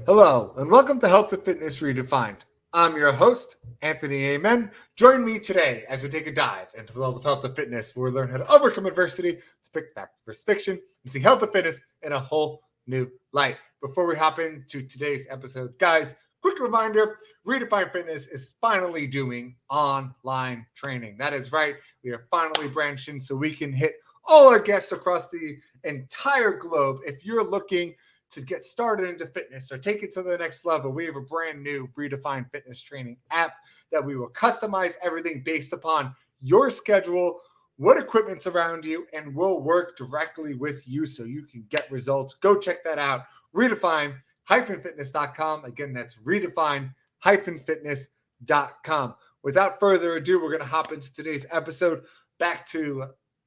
Hello, and welcome to Health and Fitness Redefined. I'm your host, Anthony Amen. Join me today as we take a dive into the world of health and fitness, where we learn how to overcome adversity, to pick back versus fiction, and see health and fitness in a whole new light. Before we hop into today's episode, guys, quick reminder, Redefined Fitness is finally doing online training. That is right. We are finally branching so we can hit all our guests across the entire globe. If you're looking to get started into fitness or take it to the next level, we have a brand new Redefined Fitness training app that we will customize everything based upon your schedule, what equipment's around you, and we'll work directly with you so you can get results. Go check that out. Redefine-fitness.com. Again, that's redefine-fitness.com. Without further ado, we're going to hop into today's episode, back to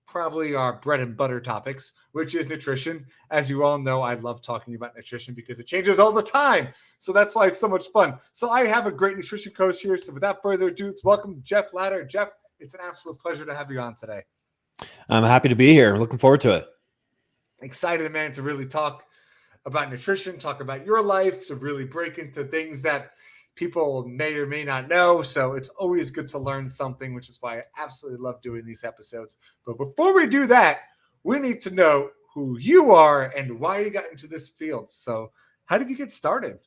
probably our bread and butter topics, which is nutrition. As you all know, I love talking about nutrition because it changes all the time. So that's why it's so much fun. So I have a great nutrition coach here. So without further ado, let's welcome Jeff Ladder. Jeff, it's an absolute pleasure to have you on today. I'm happy to be here. Looking forward to it. Excited, man, to really talk about nutrition, talk about your life, to really break into things that people may or may not know. So it's always good to learn something, which is why I absolutely love doing these episodes. But before we do that, we need to know who you are and why you got into this field. So how did you get started?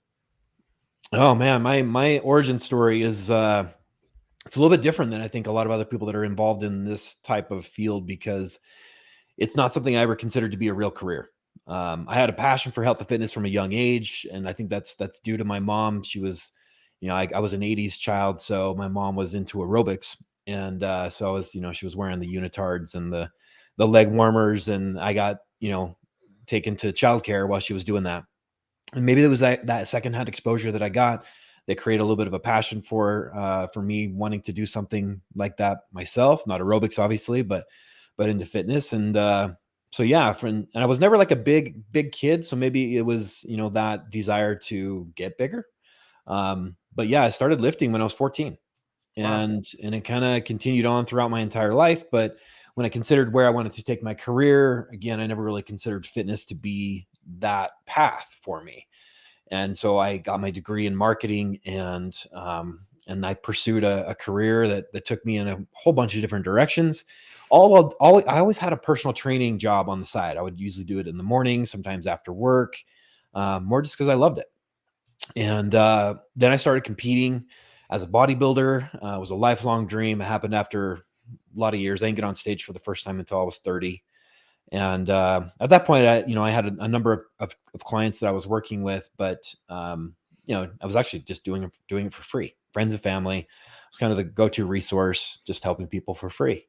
Oh man, my origin story is it's a little bit different than I think a lot of other people that are involved in this type of field, because it's not something I ever considered to be a real career. I had a passion for health and fitness from a young age, and I think that's due to my mom. She was, I was an 80s child, so my mom was into aerobics, and so I was, she was wearing the unitards and the leg warmers, and I got, taken to childcare while she was doing that. And maybe there was that secondhand exposure that I got that created a little bit of a passion for me wanting to do something like that myself, not aerobics, obviously, but into fitness. And so, yeah, and I was never like a big kid. So maybe it was, that desire to get bigger. But yeah, I started lifting when I was 14, and it kind of continued on throughout my entire life. But when I considered where I wanted to take my career, again, I never really considered fitness to be that path for me. And so I got my degree in marketing, and I pursued a career that took me in a whole bunch of different directions. I always had a personal training job on the side. I would usually do it in the morning, sometimes after work, more just because I loved it. And then I started competing as a bodybuilder. It was a lifelong dream. It happened after a lot of years. I didn't get on stage for the first time until I was 30. And at that point, I had a number of clients that I was working with, but I was actually just doing it for free. Friends and family. It's kind of the go-to resource, just helping people for free.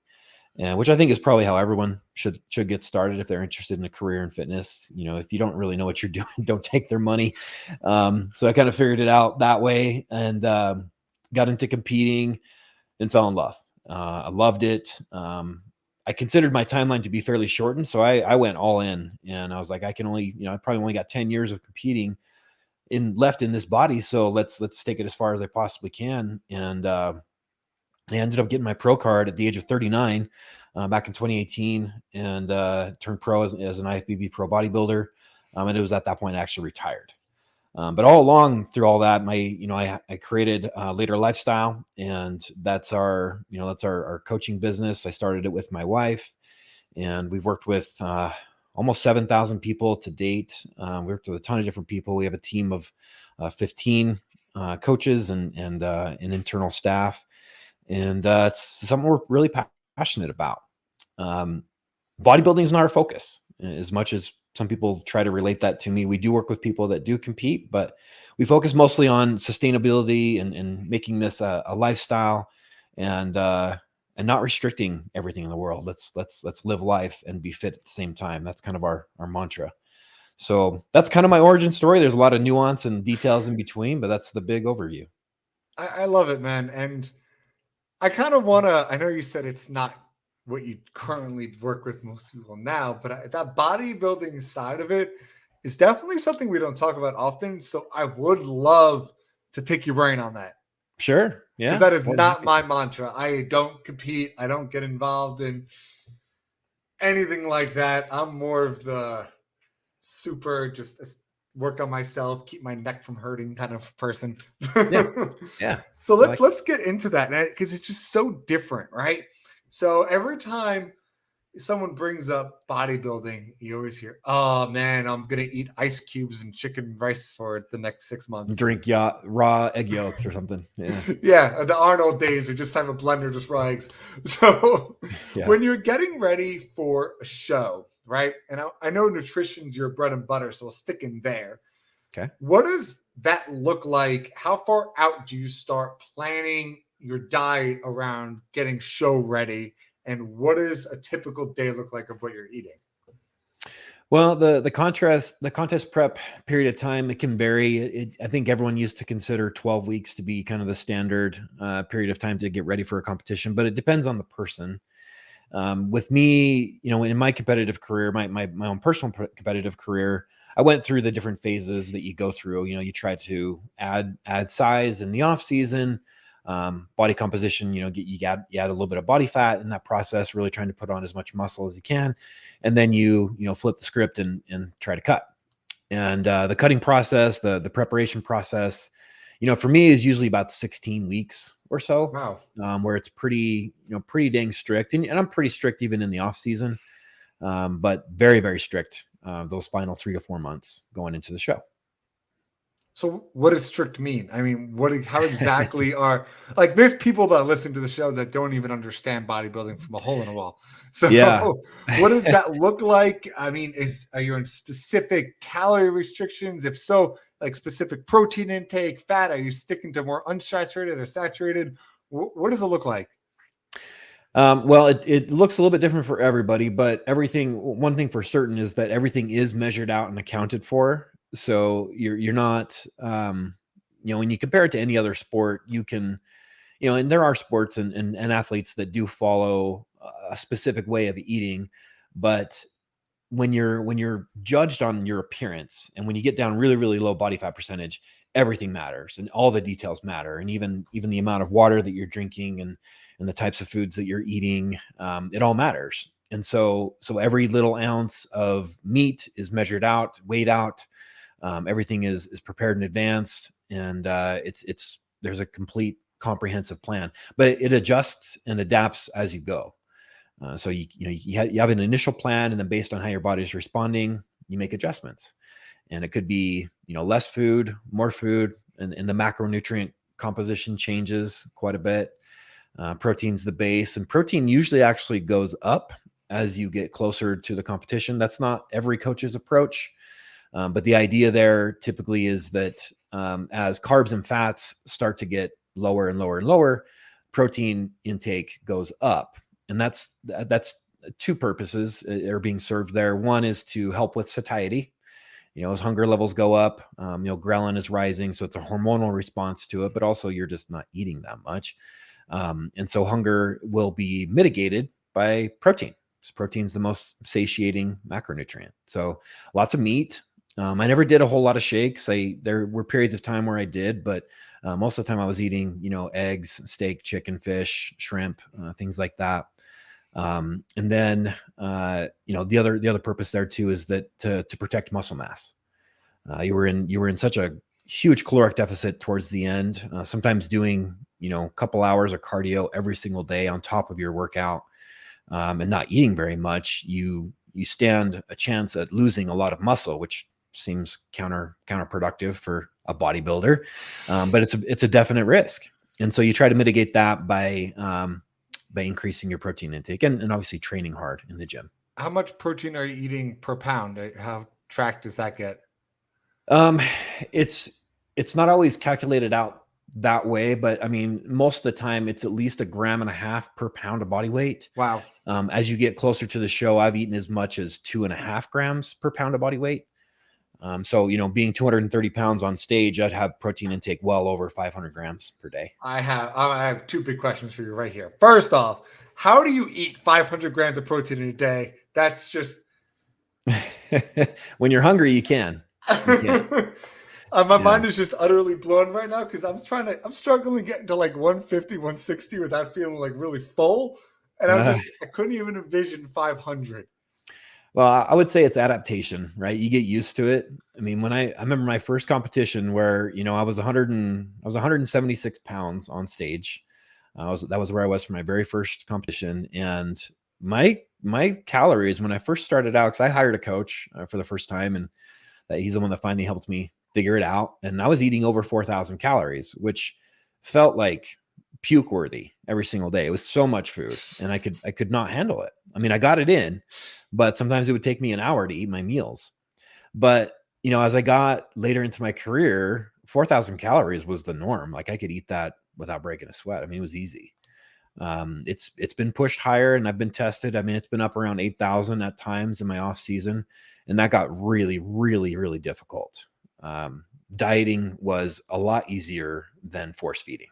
And which I think is probably how everyone should get started if they're interested in a career in fitness. If you don't really know what you're doing, don't take their money. So I kind of figured it out that way, and got into competing and fell in love. I loved it. I considered my timeline to be fairly shortened, so I went all in, and I was like, I probably only got 10 years of competing left in this body, so let's take it as far as I possibly can. And I ended up getting my pro card at the age of 39 back in 2018, and turned pro as an IFBB pro bodybuilder. And it was at that point I actually retired. But all along through all that, I created Later Lifestyle, and that's our coaching business. I started it with my wife, and we've worked with almost 7,000 people to date. We worked with a ton of different people. We have a team of 15 coaches and an internal staff. And it's something we're really passionate about. Bodybuilding is not our focus, as much as some people try to relate that to me. We do work with people that do compete, but we focus mostly on sustainability and making this a lifestyle, and not restricting everything in the world. Let's live life and be fit at the same time. That's kind of our mantra. So that's kind of my origin story. There's a lot of nuance and details in between, but that's the big overview. I love it, man. And I kind of want to, I know you said it's not what you currently work with most people now, but that bodybuilding side of it is definitely something we don't talk about often. So I would love to pick your brain on that. Sure. Yeah. Because that is not my mantra. I don't compete. I don't get involved in anything like that. I'm more of the super just work on myself, keep my neck from hurting kind of person. Yeah. Yeah. So I let's like it. let's get into that because it's just so different, right? So every time someone brings up bodybuilding, you always hear, "Oh man, I'm gonna eat ice cubes and chicken rice for the next 6 months." Drink raw egg yolks or something. Yeah. Yeah, the Arnold days, we just have a blender, just raw eggs. So Yeah. when you're getting ready for a show, right? And I know nutrition's your bread and butter, so I'll stick in there. Okay. What does that look like? How far out do you start planning your diet around getting show ready? And what does a typical day look like of what you're eating? Well, the contest prep period of time, it can vary. I think everyone used to consider 12 weeks to be kind of the standard period of time to get ready for a competition, but it depends on the person. With me, in my competitive career, my own personal competitive career, I went through the different phases that you go through. You try to add size in the off season, body composition. You add a little bit of body fat in that process, really trying to put on as much muscle as you can, and then you flip the script and try to cut. And the cutting process, the preparation process, for me is usually about 16 weeks or so, Wow. where it's pretty dang strict. And I'm pretty strict even in the off season, but very, very strict those final 3 to 4 months going into the show. So what does strict mean? I mean, how exactly are like there's people that listen to the show that don't even understand bodybuilding from a hole in a wall. So Yeah. what does that look like? I mean, are you in specific calorie restrictions? If so, like specific protein intake, fat, are you sticking to more unsaturated or saturated? What does it look like? Well, it looks a little bit different for everybody, but one thing for certain is that everything is measured out and accounted for. So you're not, when you compare it to any other sport, you can, and there are sports and athletes that do follow a specific way of eating, but when you're judged on your appearance and when you get down really, really low body fat percentage, everything matters and all the details matter. And even the amount of water that you're drinking and the types of foods that you're eating, it all matters. And so every little ounce of meat is measured out, weighed out. Everything is prepared in advance, and it's there's a complete comprehensive plan, but it adjusts and adapts as you go. So you have an initial plan, and then based on how your body is responding, you make adjustments. And it could be less food, more food, and the macronutrient composition changes quite a bit. Protein's the base, and protein usually actually goes up as you get closer to the competition. That's not every coach's approach, but the idea there typically is that as carbs and fats start to get lower and lower and lower, protein intake goes up. And that's two purposes are being served there. One is to help with satiety. As hunger levels go up, ghrelin is rising, so it's a hormonal response to it, but also you're just not eating that much. And so hunger will be mitigated by protein. Protein's the most satiating macronutrient. So lots of meat. I never did a whole lot of shakes. There were periods of time where I did, but most of the time I was eating, eggs, steak, chicken, fish, shrimp, things like that. And then, the other purpose there too is that to protect muscle mass. You were in such a huge caloric deficit towards the end. Sometimes doing a couple hours of cardio every single day on top of your workout, and not eating very much, you stand a chance at losing a lot of muscle, which seems counterproductive for a bodybuilder, but it's a definite risk. And so you try to mitigate that by increasing your protein intake and obviously training hard in the gym. How much protein are you eating per pound? How tracked does that get? Um, it's not always calculated out that way, but I mean, most of the time it's at least 1.5 grams per pound of body weight. Wow. As you get closer to the show, I've eaten as much as 2.5 grams per pound of body weight. So, being 230 pounds on stage, I'd have protein intake well over 500 grams per day. I have two big questions for you right here. First off, how do you eat 500 grams of protein in a day? That's just When you're hungry, you can. my mind is just utterly blown right now because I'm struggling to get into like 150, 160 without feeling like really full. And I couldn't even envision 500. Well, I would say it's adaptation, right? You get used to it. I mean, when I remember my first competition where, I was 176 pounds on stage. That was where I was for my very first competition. And my calories when I first started out, because I hired a coach for the first time, and he's the one that finally helped me figure it out. And I was eating over 4,000 calories, which felt like puke worthy every single day. It was so much food, and I could not handle it. I mean, I got it in, but sometimes it would take me an hour to eat my meals. But, as I got later into my career, 4,000 calories was the norm. Like I could eat that without breaking a sweat. I mean, it was easy. It's been pushed higher, and I've been tested. I mean, it's been up around 8,000 at times in my off season, and that got really, really, really difficult. Dieting was a lot easier than force feeding,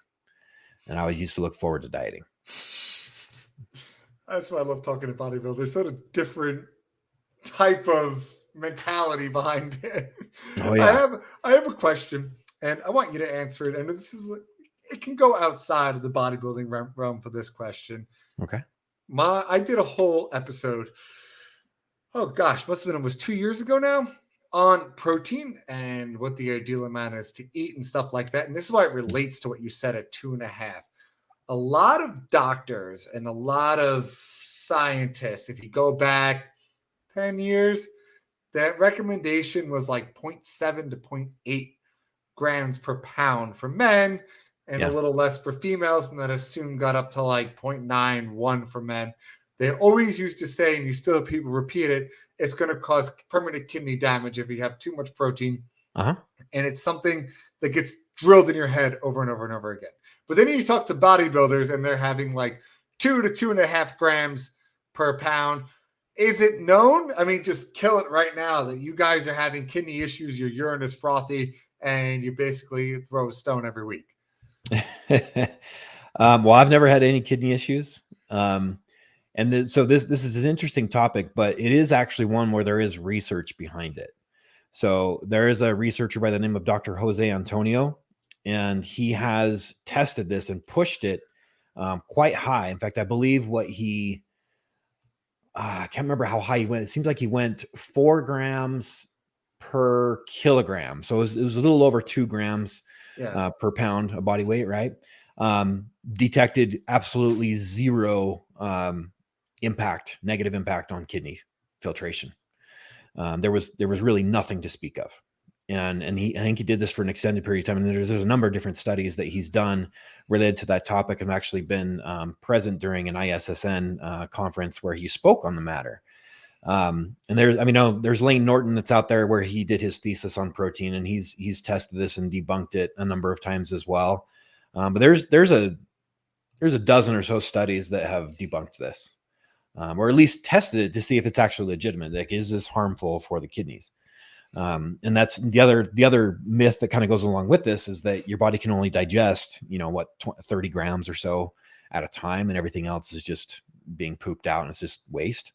and I always used to look forward to dieting. That's why I love talking to bodybuilders. There's sort of different type of mentality behind it. Oh yeah. I have a question, and I want you to answer it. And it can go outside of the bodybuilding realm for this question. Okay. I did a whole episode. Oh gosh, must have been almost 2 years ago now, on protein and what the ideal amount is to eat and stuff like that. And this is why it relates to what you said at 2.5. A lot of doctors and a lot of scientists, if you go back 10 years, that recommendation was like 0.7 to 0.8 grams per pound for men, and a little less for females. And that soon got up to like 0.91 for men. They always used to say, and you still have people repeat it, it's going to cause permanent kidney damage if you have too much protein. Uh-huh. And it's something that gets drilled in your head over and over and over again. But then you talk to bodybuilders and they're having like 2 to 2.5 grams per pound. Is it known? I mean, just kill it right now that you guys are having kidney issues, your urine is frothy, and you basically throw a stone every week. Well, I've never had any kidney issues. So this is an interesting topic, but it is actually one where there is research behind it. So there is a researcher by the name of Dr. Jose Antonio, and he has tested this and pushed it quite high. In fact, I believe I can't remember how high he went. It seems like he went 4 grams per kilogram. So it was a little over 2 grams per pound of body weight, right? Detected absolutely zero negative impact on kidney filtration. There was really nothing to speak of. And I think he did this for an extended period of time. And there's a number of different studies that he's done related to that topic. I've actually been present during an ISSN conference where he spoke on the matter. And there's Lane Norton that's out there where he did his thesis on protein, and he's tested this and debunked it a number of times as well. But there's a dozen or so studies that have debunked this, or at least tested it to see if it's actually legitimate. Like, is this harmful for the kidneys? And that's the other myth that kind of goes along with this, is that your body can only digest, 30 grams or so at a time, and everything else is just being pooped out and it's just waste.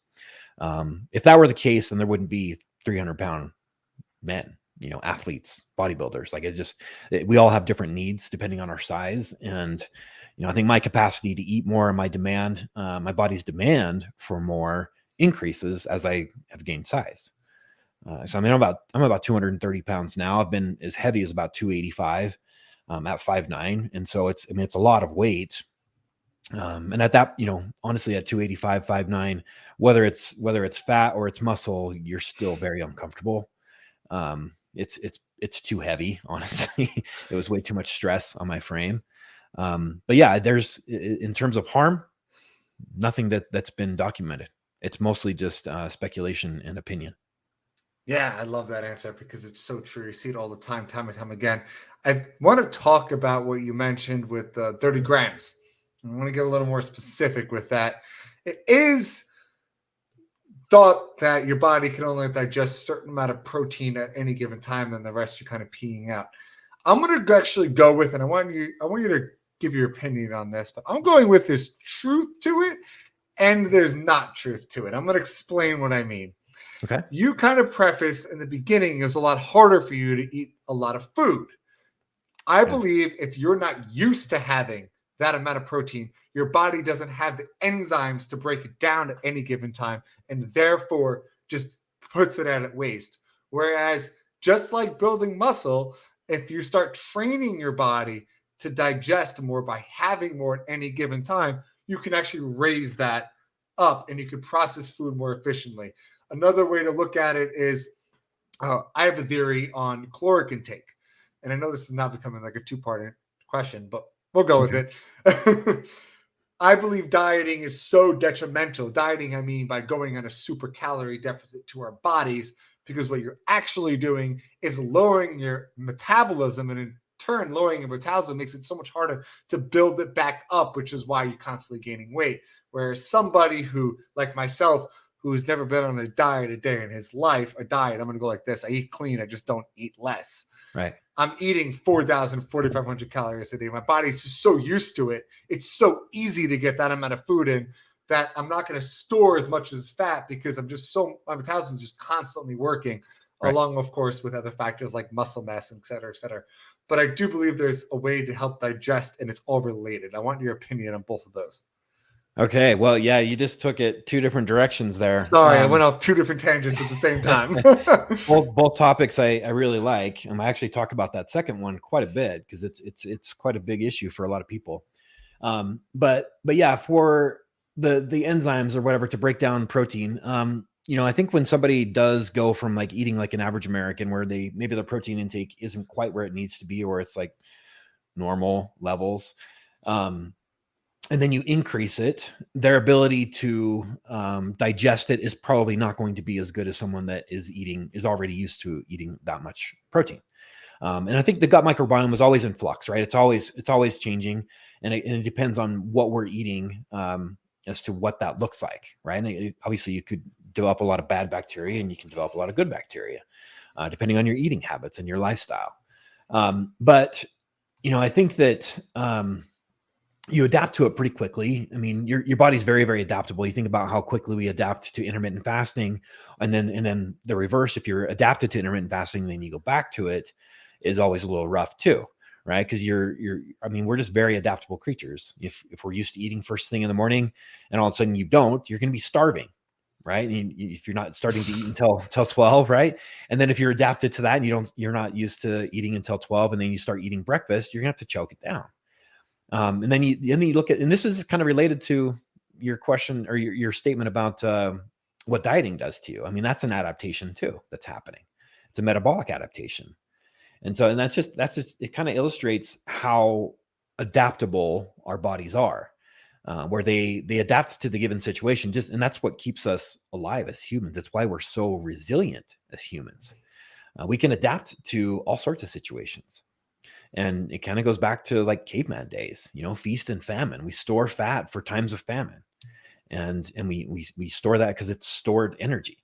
If that were the case, then there wouldn't be 300-pound men, athletes, bodybuilders. Like we all have different needs depending on our size. And, I think my capacity to eat more and my body's demand for more increases as I have gained size. So I'm about 230 pounds now. I've been as heavy as about 285 at 5'9". And so it's a lot of weight. And at that, honestly, at 285, 5'9", whether it's fat or it's muscle, you're still very uncomfortable. It's too heavy, honestly. It was way too much stress on my frame. But yeah, there's, in terms of harm, nothing that's been documented. It's mostly just speculation and opinion. Yeah, I love that answer because it's so true. You see it all the time and time again. I want to talk about what you mentioned with 30 grams. I want to get a little more specific with that. It is thought that your body can only digest a certain amount of protein at any given time, and the rest you're kind of peeing out. I'm going to actually go with, and I want you to give your opinion on this, but I'm going with this truth to it, and there's not truth to it. I'm going to explain what I mean. Okay. You kind of prefaced in the beginning, it's a lot harder for you to eat a lot of food. I believe if you're not used to having that amount of protein, your body doesn't have the enzymes to break it down at any given time, and therefore just puts it at waste. Whereas just like building muscle, if you start training your body to digest more by having more at any given time, you can actually raise that up and you can process food more efficiently. Another way to look at it is I have a theory on caloric intake. And I know this is not becoming like a two-part question, but we'll go with it. I believe dieting is so detrimental. Dieting, I mean, by going on a super calorie deficit to our bodies, because what you're actually doing is lowering your metabolism, and in turn, lowering your metabolism makes it so much harder to build it back up, which is why you're constantly gaining weight. Whereas somebody who, like myself, who's never been on a diet a day in his life, I'm going to go like this. I eat clean. I just don't eat less. Right. I'm eating 4,000, 4,500 calories a day. My body's just so used to it. It's so easy to get that amount of food in that I'm not going to store as much as fat because my metabolism is just constantly working, right, along, of course, with other factors like muscle mass, et cetera, et cetera. But I do believe there's a way to help digest, and it's all related. I want your opinion on both of those. Okay. Well, yeah, you just took it two different directions there. Sorry, I went off two different tangents at the same time. both topics I really like. And I actually talk about that second one quite a bit because it's quite a big issue for a lot of people. But yeah, for the enzymes or whatever to break down protein, I think when somebody does go from like eating like an average American where maybe the protein intake isn't quite where it needs to be, or it's like normal levels, and then you increase it, their ability to digest it is probably not going to be as good as someone that is already used to eating that much protein. And I think the gut microbiome is always in flux, right? It's always changing, and it depends on what we're eating as to what that looks like, right? And obviously, you could develop a lot of bad bacteria, and you can develop a lot of good bacteria, depending on your eating habits and your lifestyle. But I think that you adapt to it pretty quickly. I mean, your body's very, very adaptable. You think about how quickly we adapt to intermittent fasting, and then the reverse. If you're adapted to intermittent fasting, then you go back to it, is always a little rough too, right? Because we're just very adaptable creatures. If we're used to eating first thing in the morning, and all of a sudden you don't, you're going to be starving, right? And if you're not starting to eat until 12, right? And then if you're adapted to that, and you're not used to eating until 12, and then you start eating breakfast, you're gonna have to choke it down. And then you look at, and this is kind of related to your question or your statement about what dieting does to you. I mean, that's an adaptation too that's happening. It's a metabolic adaptation. And that's just it kind of illustrates how adaptable our bodies are, where they adapt to the given situation. And that's what keeps us alive as humans. That's why we're so resilient as humans. We can adapt to all sorts of situations. And it kind of goes back to like caveman days, feast and famine. We store fat for times of famine, and we store that because it's stored energy.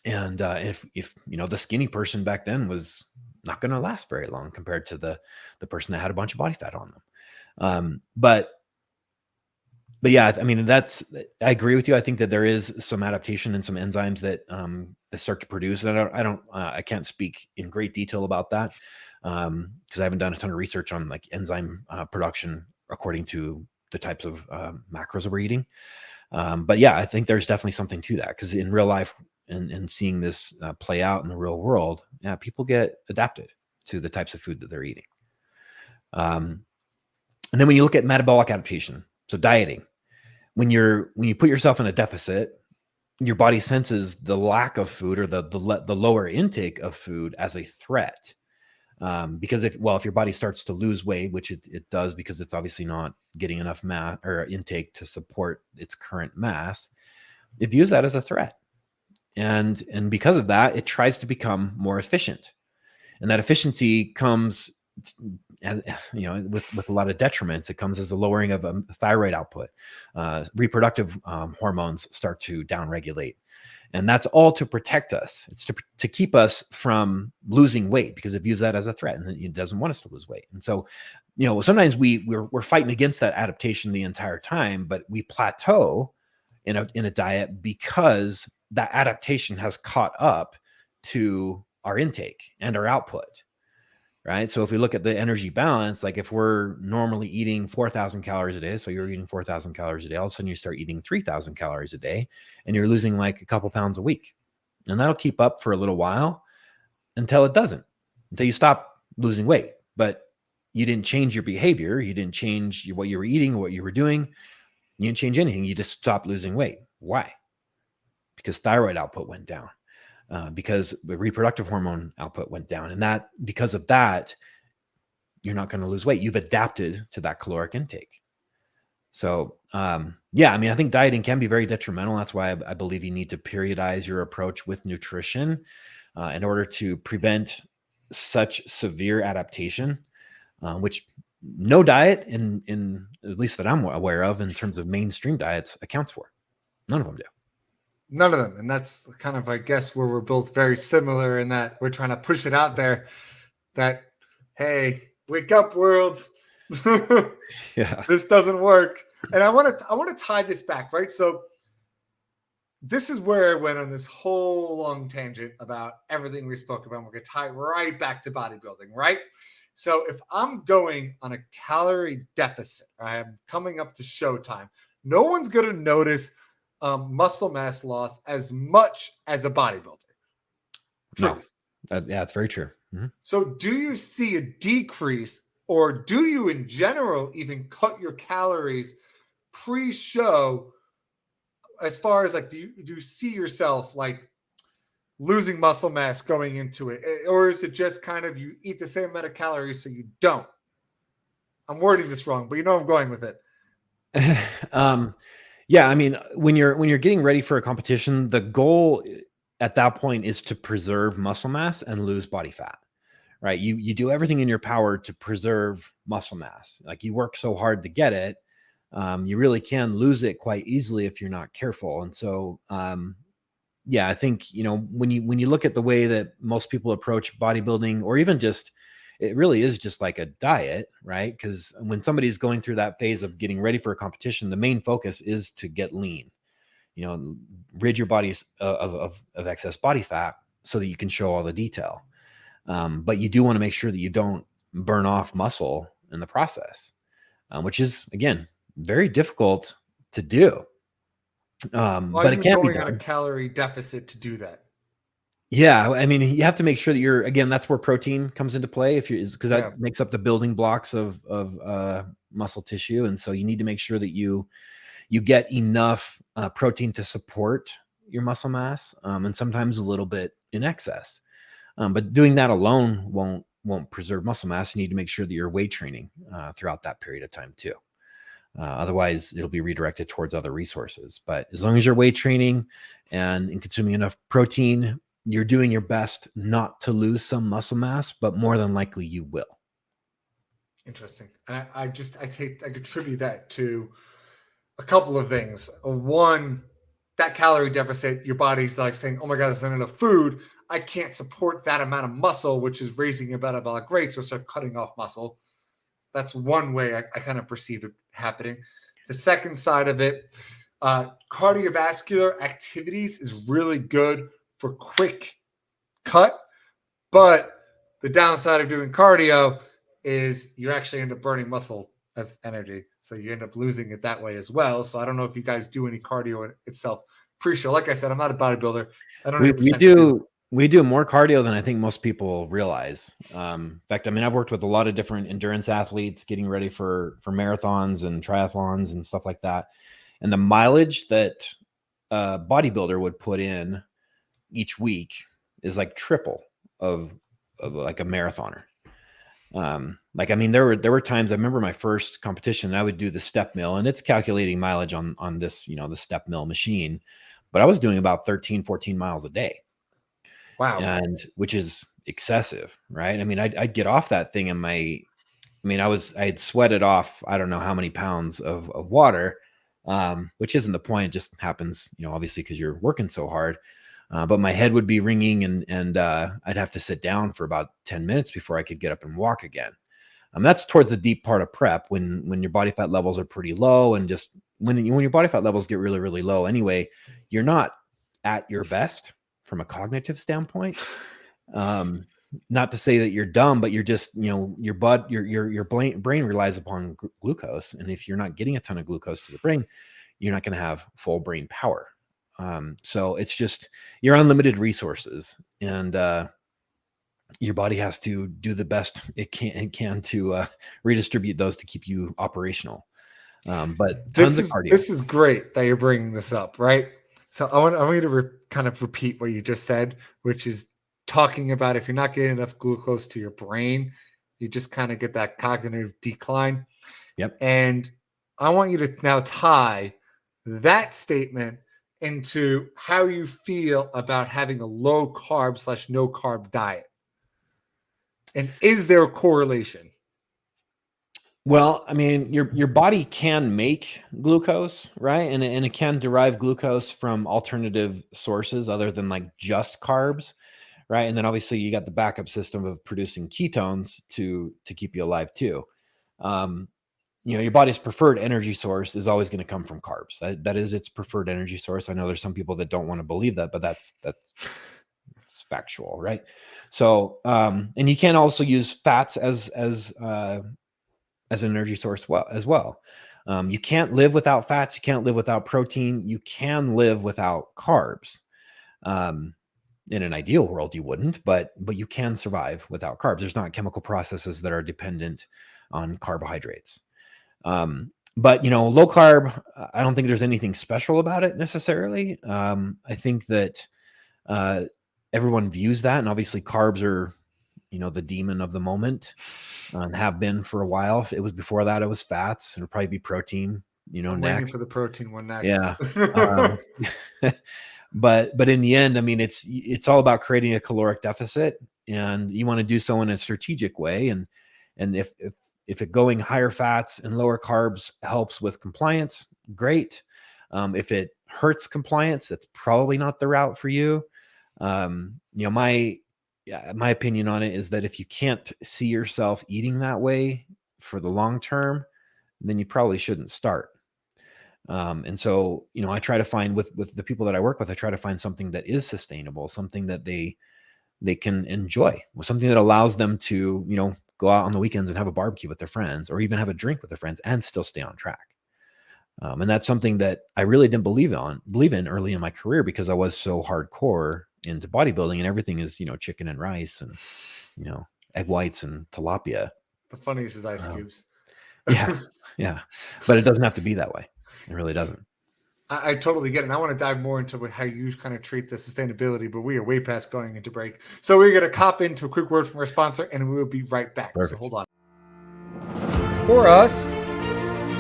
And if the skinny person back then was not going to last very long compared to the person that had a bunch of body fat on them. But yeah, I mean, I agree with you. I think that there is some adaptation and some enzymes that start to produce. And I can't speak in great detail about that because I haven't done a ton of research on like enzyme production according to the types of macros that we're eating. But yeah, I think there's definitely something to that because in real life and seeing this play out in the real world, yeah, people get adapted to the types of food that they're eating. And then when you look at metabolic adaptation, so dieting, when you put yourself in a deficit, your body senses the lack of food or the lower intake of food as a threat. Because if your body starts to lose weight, which it does because it's obviously not getting enough mass or intake to support its current mass, it views that as a threat. And because of that, it tries to become more efficient. And that efficiency comes with a lot of detriments. It comes as a lowering of thyroid output. Reproductive hormones start to downregulate. And that's all to protect us. It's to keep us from losing weight because it views that as a threat and it doesn't want us to lose weight. And so, sometimes we're fighting against that adaptation the entire time, but we plateau in a diet because that adaptation has caught up to our intake and our output. right? So if we look at the energy balance, like if we're normally eating 4,000 calories a day, so you're eating 4,000 calories a day, all of a sudden you start eating 3,000 calories a day, and you're losing like a couple pounds a week. And that'll keep up for a little while until it doesn't, until you stop losing weight. But you didn't change your behavior. You didn't change what you were eating, what you were doing. You didn't change anything. You just stopped losing weight. Why? Because thyroid output went down. Because the reproductive hormone output went down. And that, because of that, you're not going to lose weight. You've adapted to that caloric intake. So, yeah, I mean, I think dieting can be very detrimental. That's why I believe you need to periodize your approach with nutrition in order to prevent such severe adaptation, which no diet in at least that I'm aware of in terms of mainstream diets accounts for. None of them do. None of them. And that's kind of, I guess, where we're both very similar in that we're trying to push it out there that, hey, wake up, world. Yeah. This doesn't work. And I want to tie this back, right? So this is where I went on this whole long tangent about everything we spoke about. We're going to tie it right back to bodybuilding, right? So if I'm going on a calorie deficit, I am coming up to showtime, no one's going to notice muscle mass loss as much as a bodybuilder. Truth. No. Yeah, it's very true. Mm-hmm. So do you see a decrease, or do you in general even cut your calories pre-show, as far as like, do you see yourself like losing muscle mass going into it? Or is it just kind of you eat the same amount of calories so you don't? I'm wording this wrong, but you know I'm going with it. Yeah, I mean, when you're getting ready for a competition, the goal at that point is to preserve muscle mass and lose body fat, right? You do everything in your power to preserve muscle mass. Like you work so hard to get it, you really can lose it quite easily if you're not careful. And so, yeah, I think, when you look at the way that most people approach bodybuilding, or even just, it really is just like a diet, right? Because when somebody's going through that phase of getting ready for a competition, the main focus is to get lean, rid your body of excess body fat so that you can show all the detail. But you do want to make sure that you don't burn off muscle in the process, which is, again, very difficult to do. But it can't be done. On a calorie deficit to do that. Yeah, I mean, you have to make sure that again, that's where protein comes into play, because that makes up the building blocks of muscle tissue, and so you need to make sure that you get enough protein to support your muscle mass, and sometimes a little bit in excess. But doing that alone won't preserve muscle mass. You need to make sure that you're weight training throughout that period of time too. Otherwise, it'll be redirected towards other resources. But as long as you're weight training and consuming enough protein, you're doing your best not to lose some muscle mass, but more than likely you will. Interesting. And I attribute that to a couple of things. One, that calorie deficit, your body's like saying, oh my God, there's not enough food. I can't support that amount of muscle, which is raising your metabolic rate. So start cutting off muscle. That's one way I kind of perceive it happening. The second side of it, cardiovascular activities is really good for quick cut, but the downside of doing cardio is you actually end up burning muscle as energy, so you end up losing it that way as well. So I don't know if you guys do any cardio itself pre-show. Like I said, I'm not a bodybuilder. I don't. We do more cardio than I think most people realize. In fact, I mean, I've worked with a lot of different endurance athletes getting ready for marathons and triathlons and stuff like that, and the mileage that a bodybuilder would put in each week is like triple of like a marathoner. Like, I mean, there were times I remember my first competition, I would do the step mill, and it's calculating mileage on this, the step mill machine, but I was doing about 13, 14 miles a day. Wow. And which is excessive, right? I mean, I'd get off that thing and I had sweated off, I don't know how many pounds of water, which isn't the point. It just happens, obviously because you're working so hard. But my head would be ringing and I'd have to sit down for about 10 minutes before I could get up and walk again. That's towards the deep part of prep when your body fat levels are pretty low, and just when your body fat levels get really, really low anyway, you're not at your best from a cognitive standpoint. not to say that you're dumb, but you're just, your brain relies upon glucose. And if you're not getting a ton of glucose to the brain, you're not going to have full brain power. So it's just your unlimited resources, and your body has to do the best it can to redistribute those to keep you operational. But tons of cardio. This is great that you're bringing this up, right? So I want you to kind of repeat what you just said, which is talking about if you're not getting enough glucose to your brain, you just kind of get that cognitive decline. Yep. And I want you to now tie that statement into how you feel about having a low carb / no carb diet. And is there a correlation? Well, I mean, your body can make glucose, right? And it can derive glucose from alternative sources other than like just carbs, right? And then obviously you got the backup system of producing ketones to keep you alive too. Your body's preferred energy source is always going to come from carbs. That is its preferred energy source. I know there's some people that don't want to believe that, but that's factual, right? So, and you can also use fats as an energy source as well. You can't live without fats. You can't live without protein. You can live without carbs. In an ideal world, you wouldn't, but you can survive without carbs. There's not chemical processes that are dependent on carbohydrates. But low carb, I don't think there's anything special about it necessarily. I think that everyone views that, and obviously carbs are, the demon of the moment, and have been for a while. If it was before that, it was fats. It'll probably be protein, I'm next. waiting for the protein one next. Yeah. But in the end, I mean, it's all about creating a caloric deficit, and you want to do so in a strategic way. And if it going higher fats and lower carbs helps with compliance, great. If it hurts compliance, that's probably not the route for you. My opinion on it is that if you can't see yourself eating that way for the long term, then you probably shouldn't start. And so, I try to find with the people that I work with, I try to find something that is sustainable, something that they can enjoy, something that allows them to, go out on the weekends and have a barbecue with their friends, or even have a drink with their friends and still stay on track. And that's something that I really didn't believe in early in my career, because I was so hardcore into bodybuilding, and everything is, chicken and rice and, egg whites and tilapia. The funniest is ice cubes. Yeah. Yeah. But it doesn't have to be that way. It really doesn't. I totally get it. And I want to dive more into how you kind of treat the sustainability, but we are way past going into break. So we're going to cop into a quick word from our sponsor, and we will be right back. Perfect. So hold on. For us,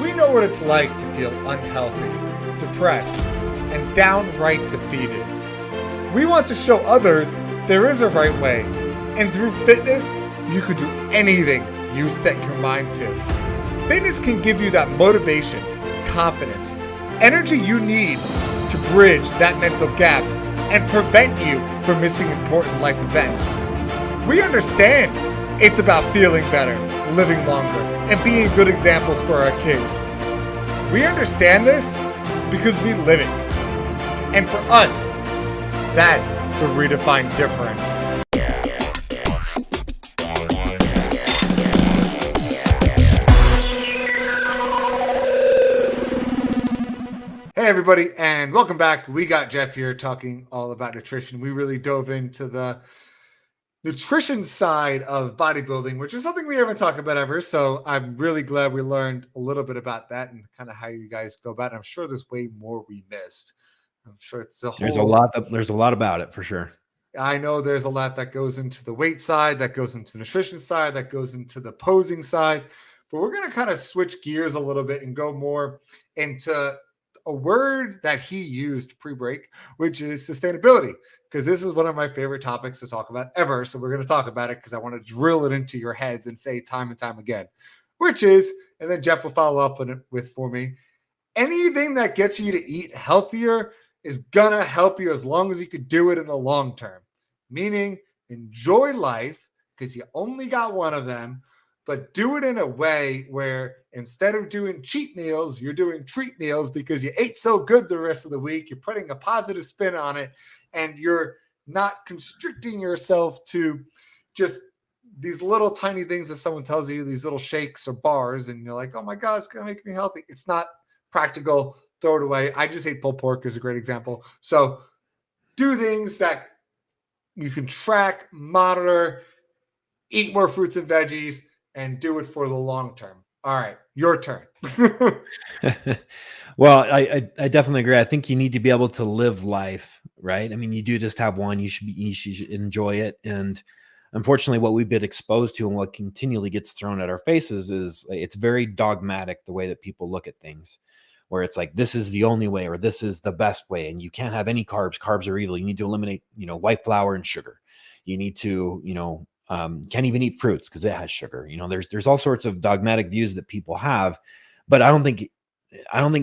we know what it's like to feel unhealthy, depressed, and downright defeated. We want to show others there is a right way, and through fitness, you could do anything you set your mind to. Fitness can give you that motivation, confidence, energy you need to bridge that mental gap and prevent you from missing important life events. We understand it's about feeling better, living longer, and being good examples for our kids. We understand this because we live it. And for us, that's the redefined difference. Hey everybody, and welcome back. We got Jeff here talking all about nutrition. We really dove into the nutrition side of bodybuilding, which is something we haven't talked about ever. So I'm really glad we learned a little bit about that and kind of how you guys go about it. I'm sure there's way more we missed. I'm sure it's the whole. There's a lot about it for sure. I know there's a lot that goes into the weight side, that goes into the nutrition side, that goes into the posing side. But we're going to kind of switch gears a little bit and go more into a word that he used pre-break, which is sustainability, because this is one of my favorite topics to talk about ever. So we're going to talk about it because I want to drill it into your heads and say time and time again, which is, and then Jeff will follow up on it with for me, anything that gets you to eat healthier is going to help you as long as you could do it in the long term, meaning enjoy life because you only got one of them, but do it in a way where instead of doing cheat meals, you're doing treat meals because you ate so good the rest of the week. You're putting a positive spin on it, and you're not constricting yourself to just these little tiny things that someone tells you, these little shakes or bars, and you're like, oh my God, it's going to make me healthy. It's not practical. Throw it away. I just ate pulled pork is a great example. So do things that you can track, monitor, eat more fruits and veggies, and do it for the long term. All right, your turn. Well, I definitely agree. I think you need to be able to live life, right? I mean, you do just have one. You should enjoy it. And unfortunately, what we've been exposed to and what continually gets thrown at our faces is it's very dogmatic the way that people look at things, where it's like this is the only way or this is the best way, and you can't have any carbs. Carbs are evil. You need to eliminate, white flour and sugar. You need to, can't even eat fruits because it has sugar. There's all sorts of dogmatic views that people have, but I don't think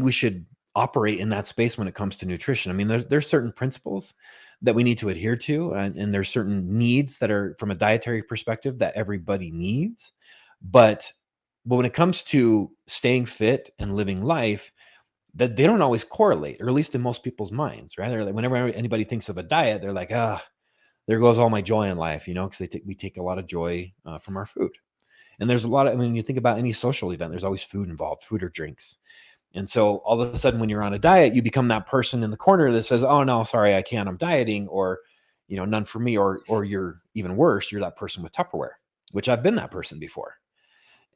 we should operate in that space when it comes to nutrition. I mean, there's certain principles that we need to adhere to, and there's certain needs that are from a dietary perspective that everybody needs. But when it comes to staying fit and living life, that they don't always correlate, or at least in most people's minds, right? They're like, whenever anybody thinks of a diet, they're like, there goes all my joy in life, because we take a lot of joy from our food. And there's a lot of, when you think about any social event, there's always food involved, food or drinks. And so all of a sudden, when you're on a diet, you become that person in the corner that says, oh no, sorry, I can't, I'm dieting, or, none for me, or you're even worse, you're that person with Tupperware, which I've been that person before.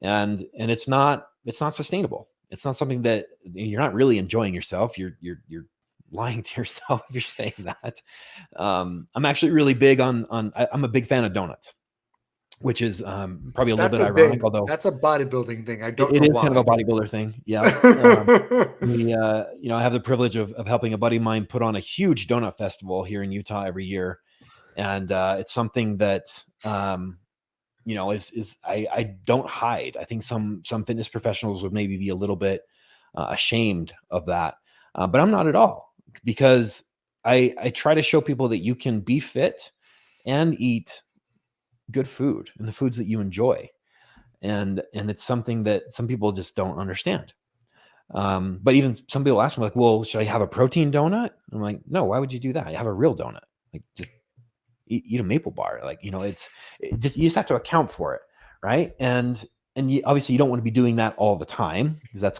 And it's not sustainable. It's not something that you're not really enjoying yourself. You're lying to yourself if you're saying that. I'm actually really big on I'm a big fan of donuts, which is probably a little bit ironic, although that's a bodybuilding thing. I don't know it is why. kind of a bodybuilder thing. Yeah. I have the privilege of helping a buddy of mine put on a huge donut festival here in Utah every year. And it's something that, I don't hide. I think some fitness professionals would maybe be a little bit ashamed of that. But I'm not at all, because I try to show people that you can be fit and eat good food and the foods that you enjoy. And it's something that some people just don't understand. But even some people ask me, like, well, should I have a protein donut? I'm like, no, why would you do that? I have a real donut. Like, just eat a maple bar. Like, you just have to account for it. Right. And obviously you don't want to be doing that all the time, because that's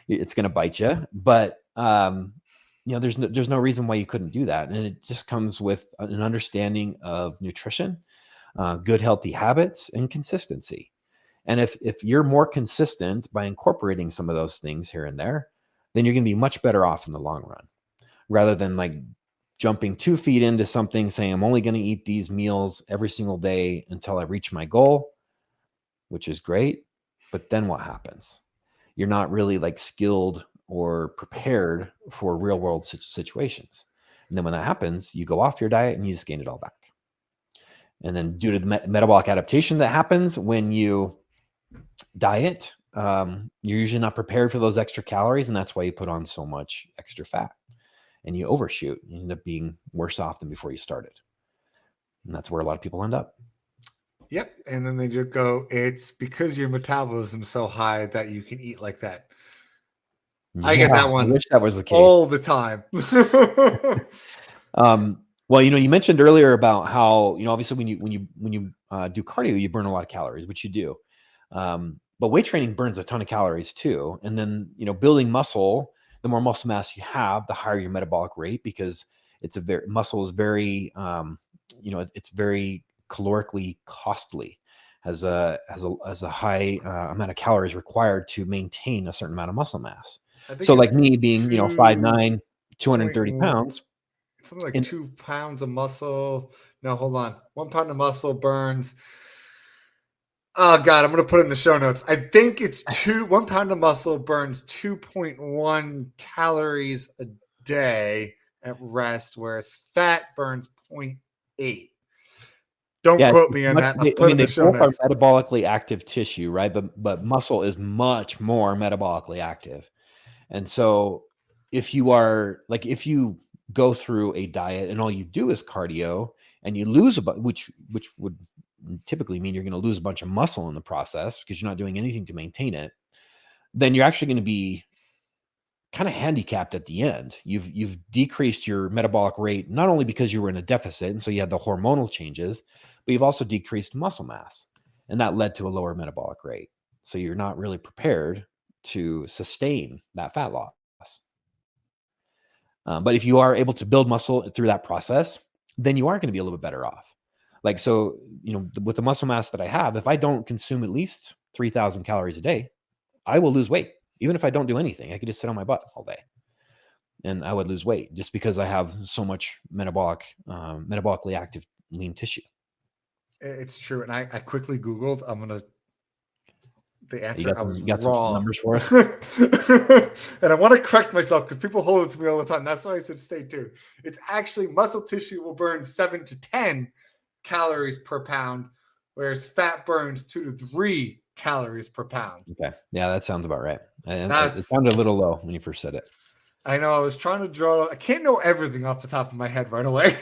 it's going to bite you. But, there's no reason why you couldn't do that. And it just comes with an understanding of nutrition, good, healthy habits, and consistency. And if you're more consistent by incorporating some of those things here and there, then you're going to be much better off in the long run, rather than like jumping 2 feet into something, saying I'm only going to eat these meals every single day until I reach my goal, which is great. But then what happens? You're not really like skilled or prepared for real world situations. And then when that happens, you go off your diet and you just gain it all back. And then due to the metabolic adaptation that happens when you diet, you're usually not prepared for those extra calories. And that's why you put on so much extra fat and you overshoot. You end up being worse off than before you started. And that's where a lot of people end up. Yep. And then they just go, it's because your metabolism's so high that you can eat like that. Yeah, I get that one. I wish that was the case all the time. Well, you mentioned earlier about how, obviously when you do cardio, you burn a lot of calories, which you do. But weight training burns a ton of calories too. And then, building muscle, the more muscle mass you have, the higher your metabolic rate, because muscle is very, it's very calorically costly, has a high amount of calories required to maintain a certain amount of muscle mass. So like me being, 5'9", 230 pounds, something like 2 pounds of muscle. No, hold on. 1 pound of muscle burns. Oh God, I'm going to put it in the show notes. I think it's 1 pound of muscle burns 2.1 calories a day at rest, whereas fat burns 0.8. Don't quote me on that. I'll put it in the show notes. Are metabolically active tissue, right? But muscle is much more metabolically active. And so if you go through a diet and all you do is cardio and you lose which would typically mean you're going to lose a bunch of muscle in the process because you're not doing anything to maintain it, then you're actually going to be kind of handicapped at the end. You've decreased your metabolic rate, not only because you were in a deficit and so you had the hormonal changes, but you've also decreased muscle mass, and that led to a lower metabolic rate. So you're not really prepared to sustain that fat loss. But if you are able to build muscle through that process, then you are going to be a little bit better off. Like, so, with the muscle mass that I have, if I don't consume at least 3,000 calories a day, I will lose weight. Even if I don't do anything, I could just sit on my butt all day and I would lose weight just because I have so much metabolically active lean tissue. It's true. And I quickly Googled, the answer. I was You got wrong. some numbers for us? And I want to correct myself because people hold it to me all the time. That's why I said stay tuned. It's actually muscle tissue will burn 7 to 10 calories per pound, whereas fat burns 2 to 3 calories per pound. Okay. Yeah, that sounds about right. It sounded a little low when you first said it. I know. I was trying to draw. I can't know everything off the top of my head right away.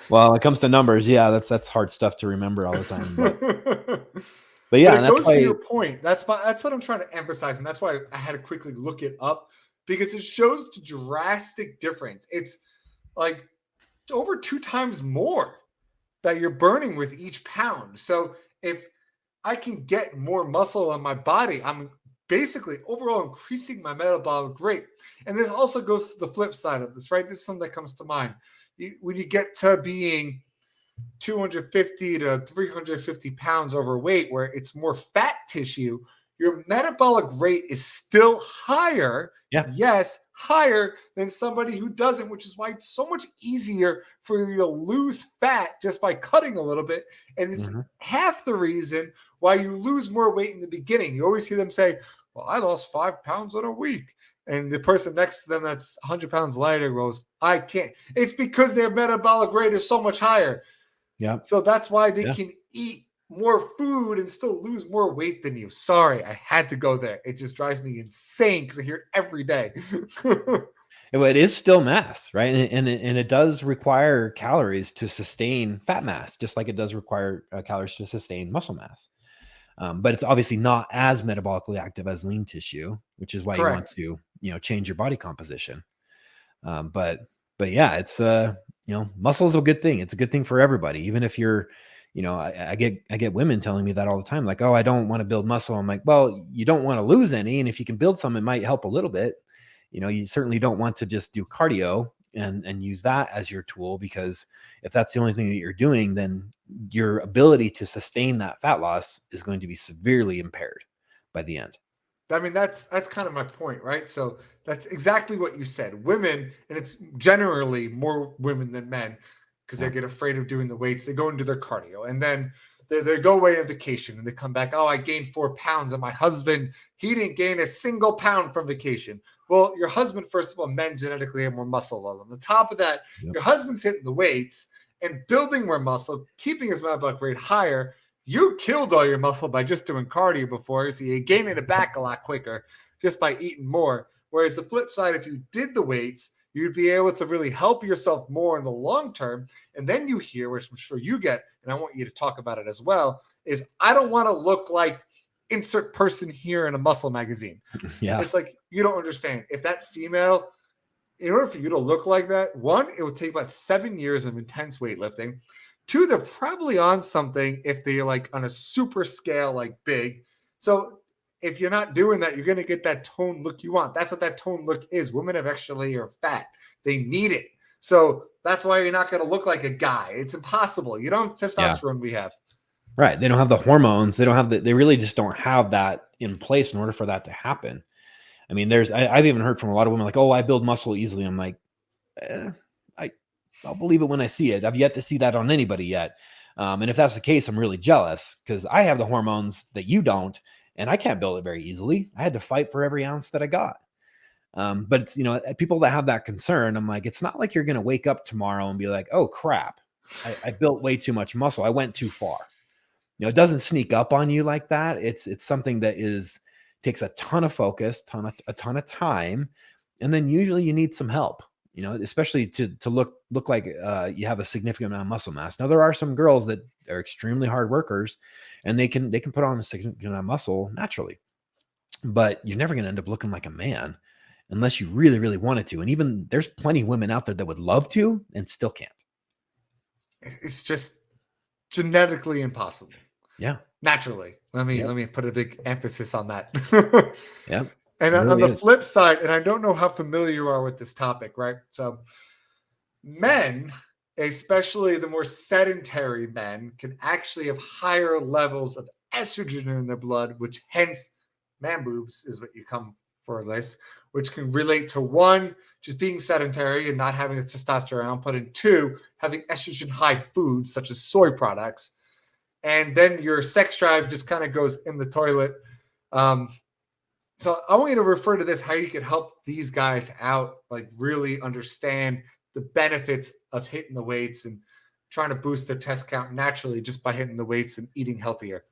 Well, when it comes to numbers, yeah, that's hard stuff to remember all the time. But yeah, but it goes to your point. That's what I'm trying to emphasize, and that's why I had to quickly look it up because it shows the drastic difference. It's like over 2 times more that you're burning with each pound. So if I can get more muscle on my body, I'm basically overall increasing my metabolic rate. And this also goes to the flip side of this, right? This is something that comes to mind. When you get to being 250 to 350 pounds overweight, where it's more fat tissue, your metabolic rate is still higher. Yeah. Yes, higher than somebody who doesn't, which is why it's so much easier for you to lose fat just by cutting a little bit. And it's half the reason why you lose more weight in the beginning. You always hear them say, well, I lost 5 pounds in a week. And the person next to them that's 100 pounds lighter goes, I can't. It's because their metabolic rate is so much higher. Yeah. So that's why they can eat more food and still lose more weight than you. Sorry, I had to go there. It just drives me insane because I hear it every day. It is still mass, right? And it does require calories to sustain fat mass, just like it does require calories to sustain muscle mass. But it's obviously not as metabolically active as lean tissue, which is why you want to, change your body composition. But yeah, it's muscle is a good thing. It's a good thing for everybody. Even if you're, I get women telling me that all the time, like, oh, I don't want to build muscle. I'm like, well, you don't want to lose any. And if you can build some, it might help a little bit. You certainly don't want to just do cardio and use that as your tool, because if that's the only thing that you're doing, then your ability to sustain that fat loss is going to be severely impaired by the end. I mean, that's kind of my point, right? So that's exactly what you said. Women, and it's generally more women than men, because they get afraid of doing the weights. They go into their cardio, and then they go away on vacation, and they come back. Oh, I gained 4 pounds, and my husband, he didn't gain a single pound from vacation. Well, your husband, first of all, men genetically have more muscle on the top of that. Your husband's hitting the weights and building more muscle, keeping his metabolic rate higher. You killed all your muscle by just doing cardio before, so you're gaining it back a lot quicker just by eating more. Whereas the flip side, if you did the weights, you'd be able to really help yourself more in the long term. And then you hear, which I'm sure you get, and I want you to talk about it as well, is I don't want to look like insert person here in a muscle magazine. Yeah. It's like, you don't understand. If that female, in order for you to look like that, 1, it would take about 7 years of intense weightlifting. 2, they're probably on something if they're like on a super scale, like big. So if you're not doing that, you're going to get that tone look you want. That's what that tone look is. Women actually are fat. They need it. So that's why you're not going to look like a guy. It's impossible. You don't have testosterone we have. Right. They don't have the hormones. They really just don't have that in place in order for that to happen. I mean, I've even heard from a lot of women like, oh, I build muscle easily. I'm like, I'll believe it when I see it. I've yet to see that on anybody yet. And if that's the case, I'm really jealous because I have the hormones that you don't, and I can't build it very easily. I had to fight for every ounce that I got. But it's, people that have that concern, I'm like, it's not like you're going to wake up tomorrow and be like, oh crap, I built way too much muscle. I went too far. It doesn't sneak up on you like that. It's something that takes a ton of focus, a ton of time. And then usually you need some help, especially to look like you have a significant amount of muscle mass. Now, there are some girls that are extremely hard workers and they can put on a significant amount of muscle naturally, but you're never going to end up looking like a man unless you really, really wanted to. And even there's plenty of women out there that would love to and still can't. It's just genetically impossible. Yeah. Naturally. Let me put a big emphasis on that. Yeah. And It on really the is. flip side, and I don't know how familiar you are with this topic, right? So men, especially the more sedentary men, can actually have higher levels of estrogen in their blood, which hence man boobs is what you come for this, which can relate to one, just being sedentary and not having a testosterone output, and two, having estrogen high foods such as soy products. And then your sex drive just kind of goes in the toilet. So I want you to refer to this, how you can help these guys out, like really understand the benefits of hitting the weights and trying to boost their test count naturally just by hitting the weights and eating healthier.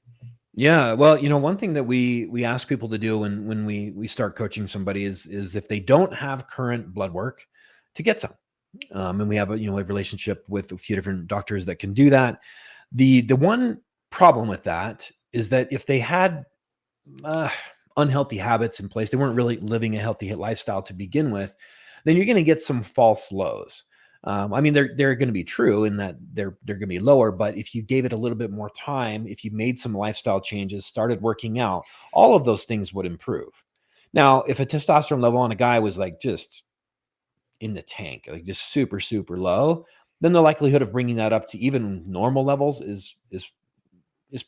Yeah, well, one thing that we ask people to do when we start coaching somebody is if they don't have current blood work, to get some. And we have a a relationship with a few different doctors that can do that. The one problem with that is that if they had uh, unhealthy habits in place, they weren't really living a healthy lifestyle to begin with, then you're going to get some false lows. I mean, they're going to be true in that they're going to be lower, but if you gave it a little bit more time, if you made some lifestyle changes, started working out, all of those things would improve. Now, if a testosterone level on a guy was like just in the tank, like just super, super low, then the likelihood of bringing that up to even normal levels is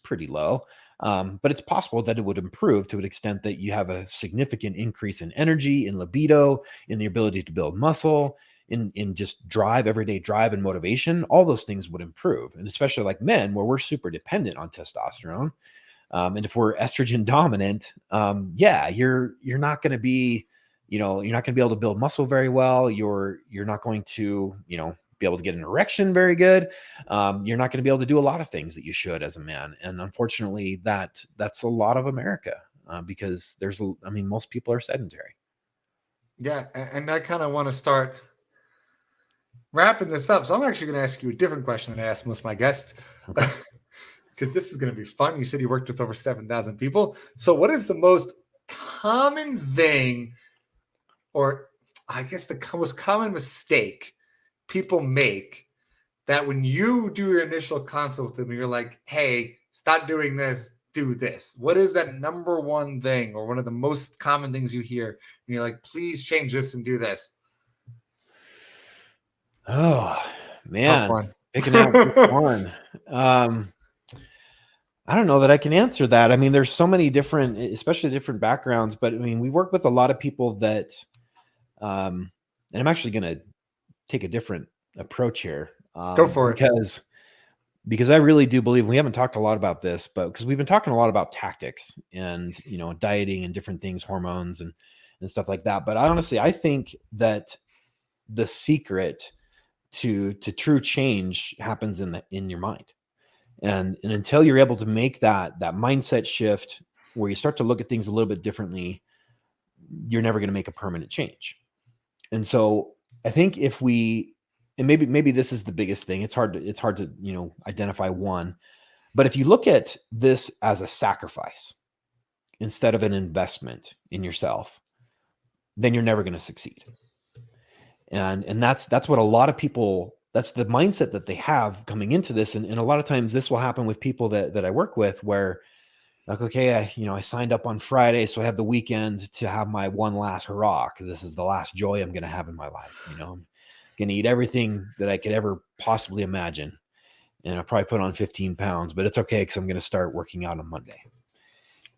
pretty low. But it's possible that it would improve to an extent that you have a significant increase in energy, in libido, in the ability to build muscle, in just drive, everyday drive and motivation. All those things would improve. And especially like men, where we're super dependent on testosterone. And if we're estrogen dominant, yeah, you're not going to be, you're not going to be able to build muscle very well. You're not going to, be able to get an erection very good. You're not going to be able to do a lot of things that you should as a man. And unfortunately, that's a lot of America because most people are sedentary. Yeah. And I kind of want to start wrapping this up. So I'm actually going to ask you a different question than I ask most of my guests. Okay. Because this is going to be fun. You said you worked with over 7,000 people. So what is the most common thing, or I guess the most common mistake people make, that when you do your initial consult with them, you're like, hey, stop doing this, do this? What is that number one thing, or one of the most common things you hear? And you're like, please change this and do this. Oh, Tough man. one. Picking out just one. I don't know that I can answer that. I mean, there's so many different, especially different backgrounds, but I mean, we work with a lot of people that, and I'm actually going to take a different approach here. Go for it. Because I really do believe, we haven't talked a lot about this, but because we've been talking a lot about tactics and, dieting and different things, hormones and stuff like that. But I think that the secret to true change happens in your mind. And until you're able to make that mindset shift where you start to look at things a little bit differently, you're never going to make a permanent change. And so I think if we, and maybe this is the biggest thing, it's hard to identify one, but if you look at this as a sacrifice instead of an investment in yourself, then you're never going to succeed. And that's what a lot of people, that's the mindset that they have coming into this. And a lot of times this will happen with people that I work with, where like, okay, I signed up on Friday, so I have the weekend to have my one last hurrah, because this is the last joy I'm going to have in my life. I'm going to eat everything that I could ever possibly imagine. And I'll probably put on 15 pounds, but it's okay because I'm going to start working out on Monday.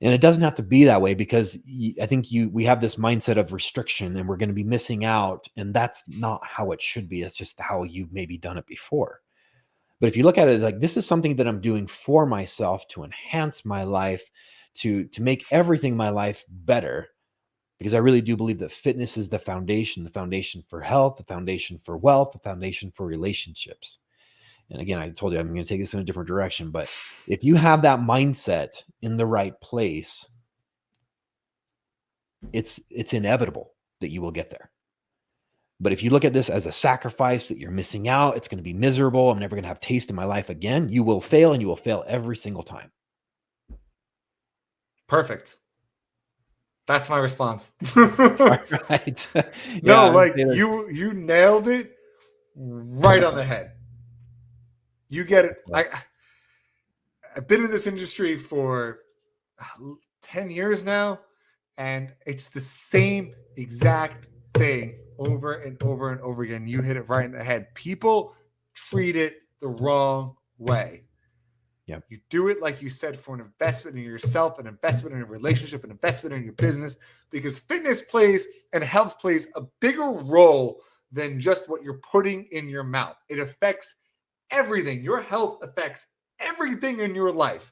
And it doesn't have to be that way, because I think we have this mindset of restriction and we're going to be missing out. And that's not how it should be. It's just how you've maybe done it before. But if you look at it like, this is something that I'm doing for myself to enhance my life, to make everything in my life better, because I really do believe that fitness is the foundation for health, the foundation for wealth, the foundation for relationships. And again, I told you I'm going to take this in a different direction, but if you have that mindset in the right place, it's inevitable that you will get there. But if you look at this as a sacrifice that you're missing out, it's going to be miserable, I'm never going to have taste in my life again, you will fail, and you will fail every single time. Perfect. That's my response. Right. No, like you nailed it right on the head. You get it. I've been in this industry for 10 years now, and it's the same exact thing over and over and over again. You hit it right in the head. People treat it the wrong way. Yep. You do it, like you said, for an investment in yourself, an investment in a relationship, an investment in your business, because fitness plays and health plays a bigger role than just what you're putting in your mouth. It affects everything. Your health affects everything in your life,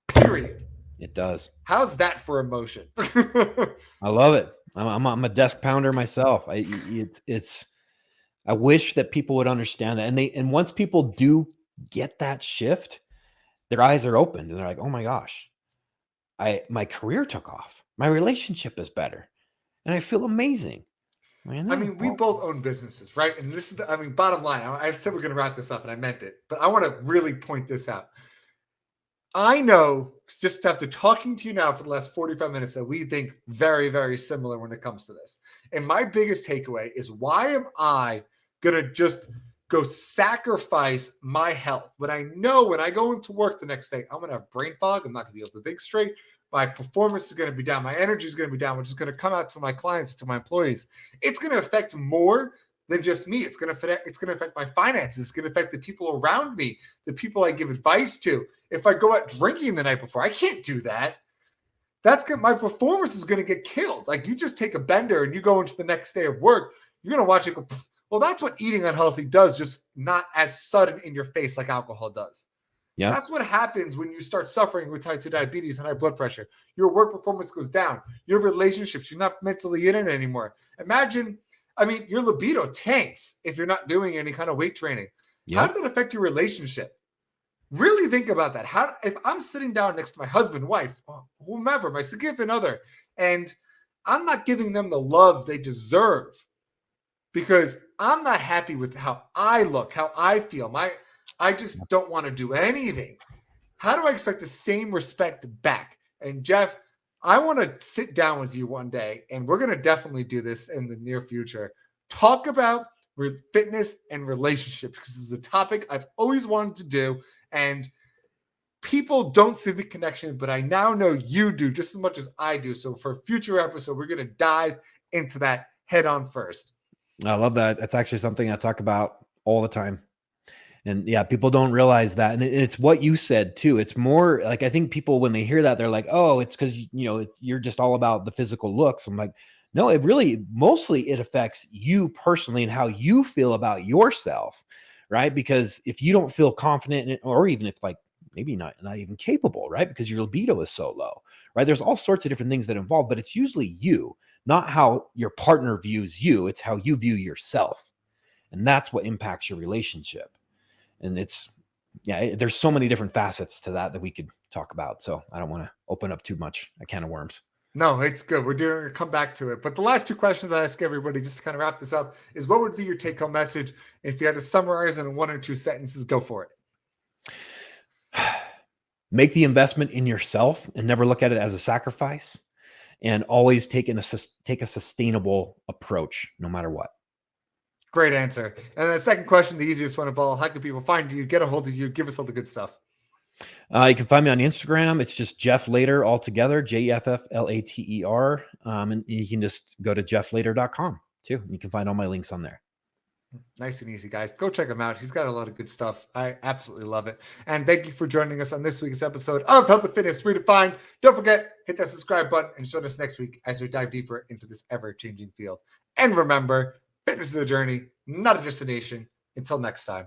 period. It does. How's that for emotion? I love it. I'm a desk pounder myself. I wish that people would understand that. And once people do get that shift, their eyes are opened and they're like, oh my gosh, my career took off. My relationship is better. And I feel amazing. We both own businesses, right? And this is bottom line. I said we're going to wrap this up and I meant it, but I want to really point this out. I know just after talking to you now for the last 45 minutes that we think very, very similar when it comes to this. And my biggest takeaway is, why am I going to just go sacrifice my health when I know when I go into work the next day, I'm going to have brain fog. I'm not going to be able to think straight. My performance is going to be down. My energy is going to be down, which is going to come out to my clients, to my employees. It's going to affect more than just me. It's going to affect my finances. It's going to affect the people around me, the people I give advice to. If I go out drinking the night before, I can't do that. My performance is going to get killed. Like, you just take a bender and you go into the next day of work, you're going to watch it go, pfft. Well, that's what eating unhealthy does, just not as sudden in your face like alcohol does. Yeah. That's what happens when you start suffering with type 2 diabetes and high blood pressure. Your work performance goes down. Your relationships, you're not mentally in it anymore. Imagine, your libido tanks if you're not doing any kind of weight training. Yep. How does that affect your relationship? Really think about that. If I'm sitting down next to my husband, wife, whomever, my significant other, and I'm not giving them the love they deserve because I'm not happy with how I look, how I feel. I just don't want to do anything. How do I expect the same respect back? And Jeff, I want to sit down with you one day, and we're going to definitely do this in the near future. Talk about fitness and relationships, because it's a topic I've always wanted to do, and people don't see the connection, but I now know you do just as much as I do. So for a future episode, we're going to dive into that head on first. I love that. That's actually something I talk about all the time. And yeah, people don't realize that. And it's what you said too. It's more like, I think people, when they hear that, they're like, oh, it's because, you're just all about the physical looks. I'm like, no, mostly it affects you personally and how you feel about yourself, right? Because if you don't feel confident in it, or even if maybe not even capable, right? Because your libido is so low, right? There's all sorts of different things that involve, but it's usually you, not how your partner views you. It's how you view yourself. And that's what impacts your relationship. And there's so many different facets to that we could talk about. So I don't want to open up too much a can of worms. No, it's good. We're doing to come back to it. But the last two questions I ask everybody, just to kind of wrap this up, is what would be your take-home message? If you had to summarize it in 1 or 2 sentences, go for it. Make the investment in yourself and never look at it as a sacrifice, and always take a sustainable approach no matter what. Great answer. And the second question, the easiest one of all, how can people find you, get a hold of you, give us all the good stuff? You can find me on Instagram. It's just Jeff Later all together, JEFFLATER. And you can just go to jefflater.com too. You can find all my links on there. Nice and easy, guys. Go check him out. He's got a lot of good stuff. I absolutely love it. And thank you for joining us on this week's episode of Health and Fitness Redefined. Don't forget, hit that subscribe button and join us next week as we dive deeper into this ever-changing field. And remember, fitness is a journey, not a destination. Until next time.